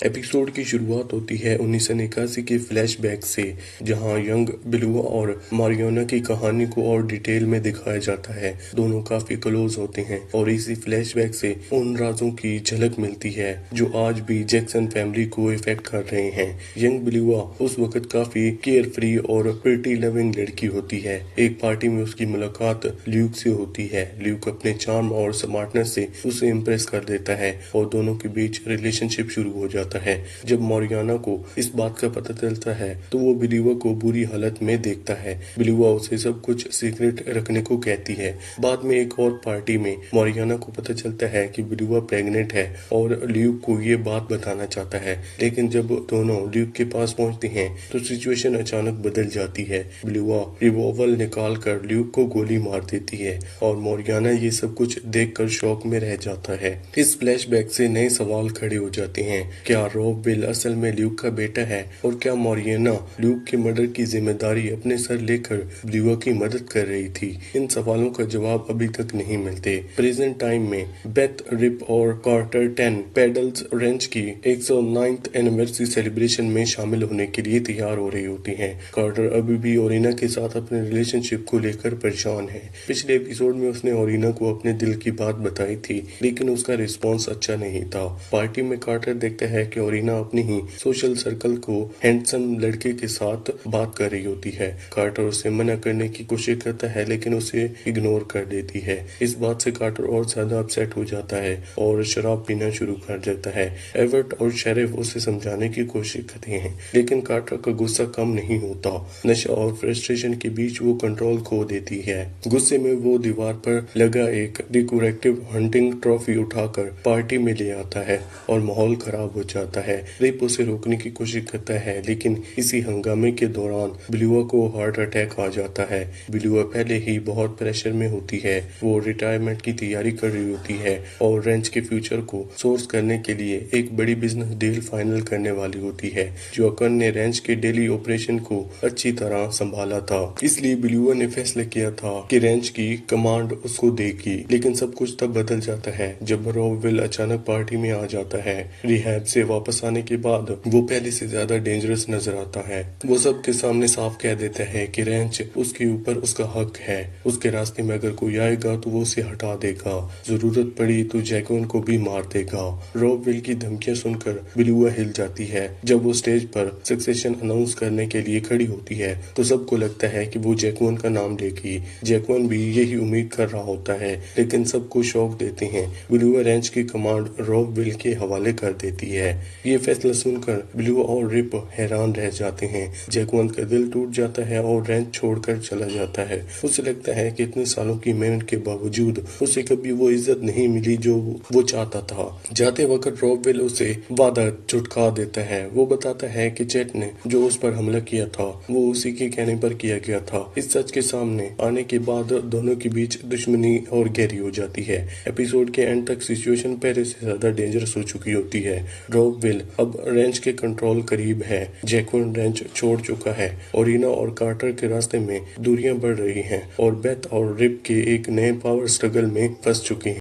Episode की शुरुआत होती है 1981 के फ्लैशबैक से, जहां यंग बिलुआ और मारियाना की कहानी को और डिटेल में दिखाया जाता है। दोनों काफी क्लोज होते हैं और इसी फ्लैशबैक से उन राजों की झलक मिलती है जो आज भी जैक्सन फैमिली को इफेक्ट कर रहे हैं। यंग बिलुआ उस वक्त काफी केयर फ्री और प्रिटी लविंग लड़की होती है। एक पार्टी में उसकी मुलाकात ल्यूक से होती है। ल्यूक अपने चार्म और स्मार्टनेस से उसे इम्प्रेस कर देता है और दोनों के बीच रिलेशनशिप शुरू हो जाता है। जब मॉरियाना को इस बात का पता चलता है तो वो बिलुआ को बुरी हालत में देखता है। बिलुआ उसे सब कुछ सीक्रेट रखने को कहती है। बाद में एक और पार्टी में मॉरियाना को पता चलता है कि बिलुआ प्रेग्नेंट है और ल्यूक को ये बात बताना चाहता है, लेकिन जब दोनों ल्यूक के पास पहुंचते हैं तो सिचुएशन अचानक बदल जाती है। बिलुआ रिवॉल्वर निकाल कर ल्यूक को गोली मार देती है और मॉरियाना ये सब कुछ देखकर शॉक में रह जाता है। इस फ्लैशबैक से नए सवाल खड़े हो जाते हैं। क्या रॉब विल असल में ल्यूक का बेटा है और क्या मॉरियाना ल्यूक के मर्डर की जिम्मेदारी अपने सर लेकर बिलुआ की मदद कर रही थी? इन सवालों का जवाब अभी तक नहीं मिलते। प्रेजेंट टाइम में बेथ, रिप और कार्टर 10 पेडल्स रेंच की 109th एनिवर्सरी सेलिब्रेशन में शामिल होने के लिए तैयार हो रही होती हैं। कार्टर अभी भी ओरिना के साथ अपने रिलेशनशिप को लेकर परेशान है। पिछले एपिसोड में उसने ओरिना को अपने दिल की बात बताई थी, लेकिन उसका रिस्पॉन्स अच्छा नहीं था। पार्टी में कार्टर देखता है कि ओरिना अपनी ही सोशल सर्कल को हैंडसम लड़के के साथ बात कर रही होती है। कार्टर उसे मना करने की कोशिश करता है, लेकिन उसे इग्नोर कर देती है। इस बात से कार्टर और ज्यादा अपसेट हो जाता है और शराब पीना शुरू कर देता है। एवर्ट और शेरिफ उसे समझाने की कोशिश करते हैं, लेकिन कार्टर का गुस्सा कम नहीं होता। नशा और फ्रस्ट्रेशन के बीच वो कंट्रोल खो देती है। गुस्से में वो दीवार पर लगा एक डेकोरेटिव हंटिंग ट्रॉफी उठाकर पार्टी में ले आता है और माहौल खराब हो जाता है। रिप उसे रोकने की कोशिश करता है, लेकिन इसी हंगामे के दौरान बिलुआ को हार्ट अटैक आ जाता है। बिलुआ पहले ही बहुत प्रेशर में होती है। वो रिटायरमेंट की तैयारी कर रही होती है और रेंच के फ्यूचर को सोर्स करने के लिए एक बड़ी बिजनेस डील फाइनल करने वाली होती है। जोकर ने रेंच के डेली ऑपरेशन को अच्छी तरह संभाला था, इसलिए बिलुआ ने फैसला किया था कि रेंच की कमांड उसको देगी। लेकिन सब कुछ तब बदल जाता है जब रॉब विल अचानक पार्टी में आ जाता है। रिहैब से वापस आने के बाद वो पहले से ज्यादा डेंजरस नजर आता है। वो सबके सामने साफ कह देता है कि रेंच उसके ऊपर उसका हक है। उसके रास्ते में अगर कोई आएगा तो वो उसे हटा देगा, जरूरत पड़ी तो जैकवन को भी मार देगा। रॉब विल की धमकियां सुनकर बिलुआ हिल जाती है। जब वो स्टेज पर सक्सेशन अनाउंस करने के लिए खड़ी होती है तो सबको लगता है कि वो जैकवन का नाम लेगी। जैकवन भी यही उम्मीद कर रहा होता है, लेकिन सबको शौक देते हैं। बिलुआ रेंच की कमांड रॉब विल के हवाले कर देती है। ये फैसला सुनकर बिलुआ और रिप हैरान रह जाते हैं। जैकवन का दिल टूट जाता है और रेंच छोड़कर चला जाता है। उसे लगता है कि इतने सालों की मेहनत के बावजूद उसे कभी वो इज्जत नहीं मिली जो वो चाहता था। जाते वक्त रॉब विल उसे वादा चुटका देता है। वो बताता है कि चैट ने जो उस पर हमला किया था वो उसी के कहने पर किया गया था। इस सच के सामने आने के बाद दोनों के बीच दुश्मनी और गहरी हो जाती है। एपिसोड के एंड तक सिचुएशन पहले से ज्यादा डेंजरस हो चुकी होती है। रॉब विल अब रेंच के कंट्रोल करीब है। जैकवन रेंच छोड़ चुका है। ओरिना और कार्टर के रास्ते में दूरियां बढ़ रही हैं और बेथ और रिप के एक नए पावर स्ट्रगल में फंस चुके हैं।